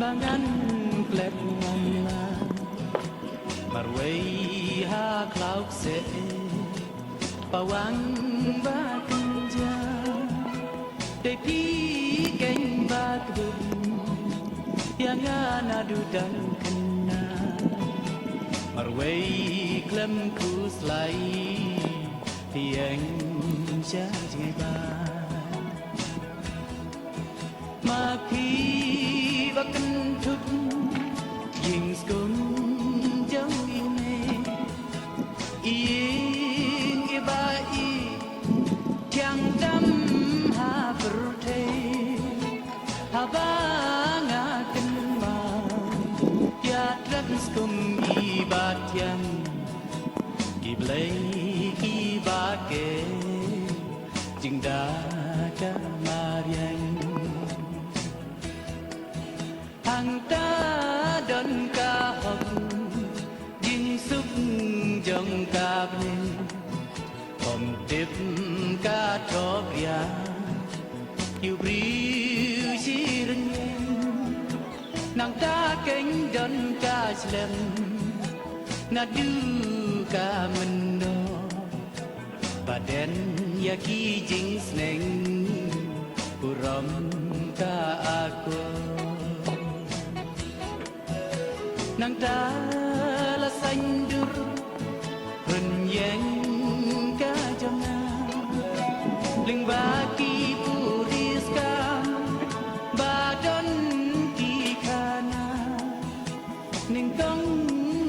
Bangan klet ngala marway ha cloud se pawang ba kanja de pi keng ba kbun yang ana du dan kena marway klem ku slai pieng cha jai ba ma pi ba kan thuk yin skun jang ine yin ge ba i tiang dam ha per the ha ba nga kan ma ya trak skum i ba tiang ki blai ki ba ke jing da ka ma riang hàng ta đơn ca học dinh xúc dòng ca bên phòng tiếp ca cho bia yêu riu chi rừng nàng ta cánh đơn ca slem na du ca mình đó và đen ya ki jing sneng puram ka aku nàng ta là xanh dur hình dáng ca trong na linh ba ki puris cam ba don ki khana ning tong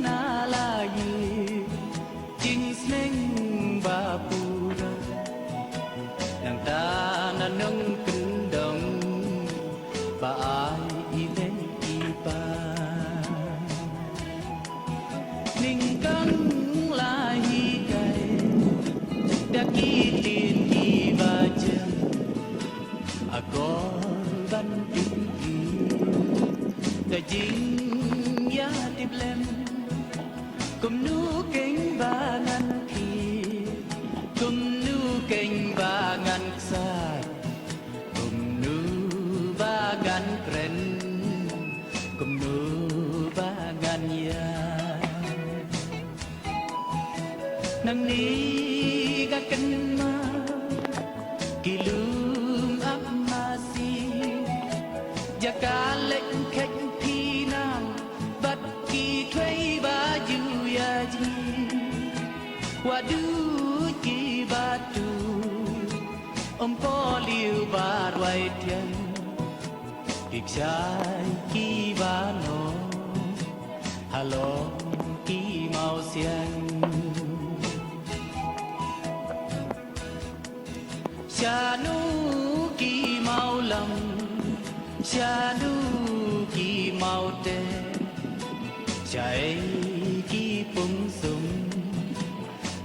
na la yi jing sneng ba pura nàng ta na nông kinh đồng ba ai ile ki ba ninh cắn là hi cày đã ký tiền kỳ và chân à con văn tiếng kỳ cả chính giá tiếp lên cùng nu cánh và ngăn kỳ cùng nu cánh và ngăn xa cùng nu và ngăn kren cùng nu và ngăn ya nang ni ga kan ma kilum ap ma si jaka lek khek thi nam bat ki thwei ba ju ya ji wa du ki ba tu po liu ba roi tian ik sai ki ba no hello ki mau xiang cha nu ki mau lam cha nu ki mau te cha ki pung sum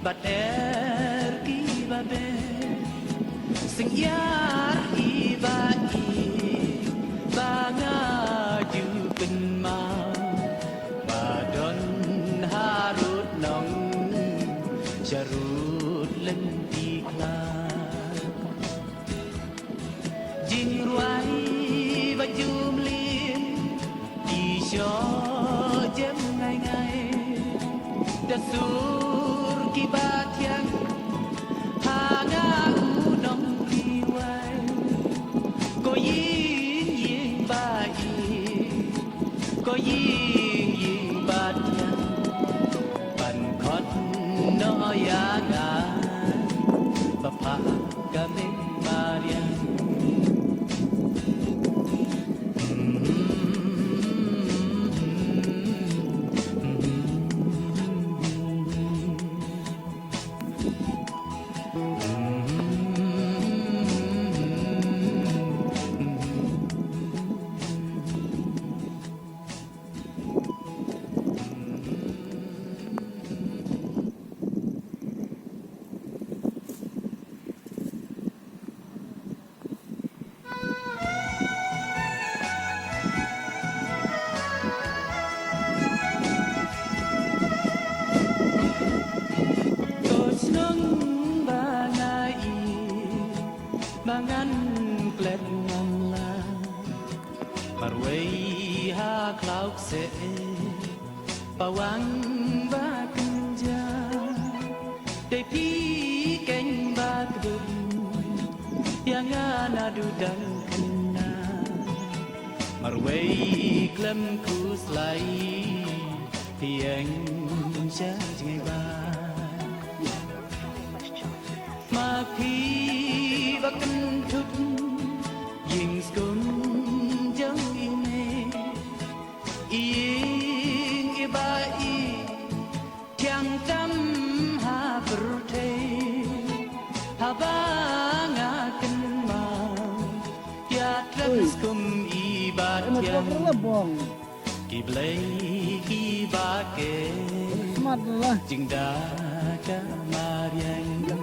bat ki ba be sing yar i ba nga ju pin ma ba don harut nong charut len ti kla jing ruai và chum liên chỉ cho chém ngày ngày đã sur ki ba thiang hà nga u nong ki wai có yin yin ba yi có yin yin ba thiang ban khot no ya nga ba pha ka me marian mangan klet ngala marway ha cloud se pa wang ba kun ja de pi ken ba du yang ana du dan kana marway klem ku slai piang cha ngai ba ma pi ba kan thut yin skun jang ine yên ba y chẳng tâm ha bờ thế ha ba ngã kinh mà ya trắc cùng y ba Nó chẳng có là bong kỳ play kỳ ba kê smart lah chừng đã cả mà